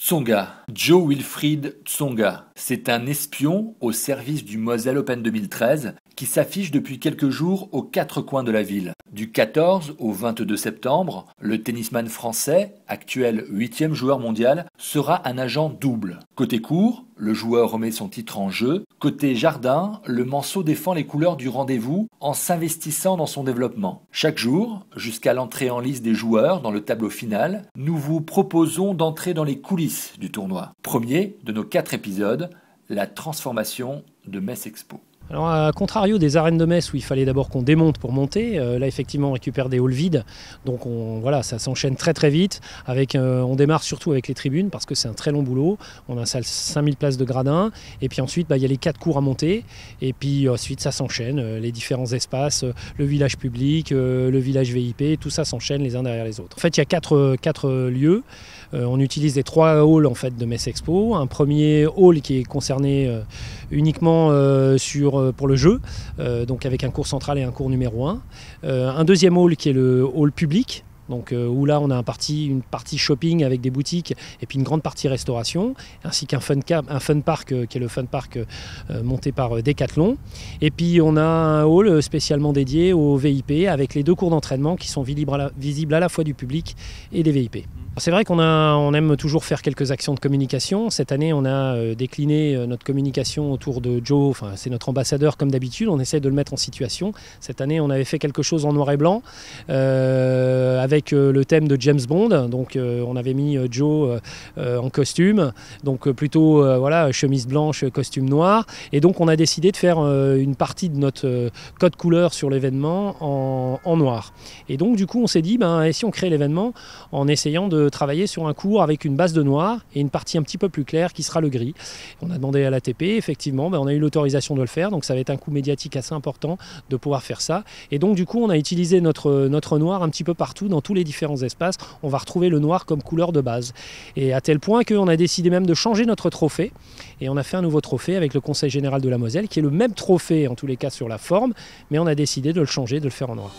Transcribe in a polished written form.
Tsonga, Joe Wilfried Tsonga, c'est un espion au service du Moselle Open 2013 qui s'affiche depuis quelques jours aux quatre coins de la ville. Du 14 au 22 septembre, le tennisman français, actuel 8e joueur mondial, sera un agent double. Côté court, le joueur remet son titre en jeu. Côté jardin, le Manceau défend les couleurs du rendez-vous en s'investissant dans son développement. Chaque jour, jusqu'à l'entrée en lice des joueurs dans le tableau final, nous vous proposons d'entrer dans les coulisses du tournoi. Premier de nos 4 épisodes, la transformation de Metz Expo. Alors à contrario des arènes de Metz où il fallait d'abord qu'on démonte pour monter, là effectivement on récupère des halls vides, donc voilà, ça s'enchaîne très très vite, on démarre surtout avec les tribunes parce que c'est un très long boulot, on a 5000 places de gradins, et puis ensuite il y a les 4 cours à monter, et puis ensuite ça s'enchaîne, les différents espaces, le village public, le village VIP, tout ça s'enchaîne les uns derrière les autres. En fait il y a 4 lieux, on utilise les 3 halls en fait, de Metz Expo, un premier hall qui est concerné uniquement pour le jeu, donc avec un cours central et un cours numéro 1. Un deuxième hall qui est le hall public, donc, où là on a une partie shopping avec des boutiques et puis une grande partie restauration, ainsi qu'un fun park qui est le fun park monté par Decathlon. Et puis on a un hall spécialement dédié aux VIP avec les 2 cours d'entraînement qui sont visibles à la fois du public et des VIP. C'est vrai qu'on aime toujours faire quelques actions de communication. Cette année, on a décliné notre communication autour de Joe, enfin, c'est notre ambassadeur comme d'habitude, on essaie de le mettre en situation. Cette année, on avait fait quelque chose en noir et blanc avec le thème de James Bond. Donc on avait mis Joe en costume, donc plutôt voilà, chemise blanche, costume noir. Et donc on a décidé de faire une partie de notre code couleur sur l'événement en noir. Et donc du coup, on s'est dit, et si on crée l'événement en essayant de travailler sur un cours avec une base de noir et une partie un petit peu plus claire qui sera le gris. On a demandé à l'ATP, effectivement, on a eu l'autorisation de le faire, donc ça va être un coût médiatique assez important de pouvoir faire ça. Et donc du coup, on a utilisé notre noir un petit peu partout, dans tous les différents espaces. On va retrouver le noir comme couleur de base. Et à tel point qu'on a décidé même de changer notre trophée. Et on a fait un nouveau trophée avec le Conseil général de la Moselle, qui est le même trophée, en tous les cas sur la forme, mais on a décidé de le changer, de le faire en noir.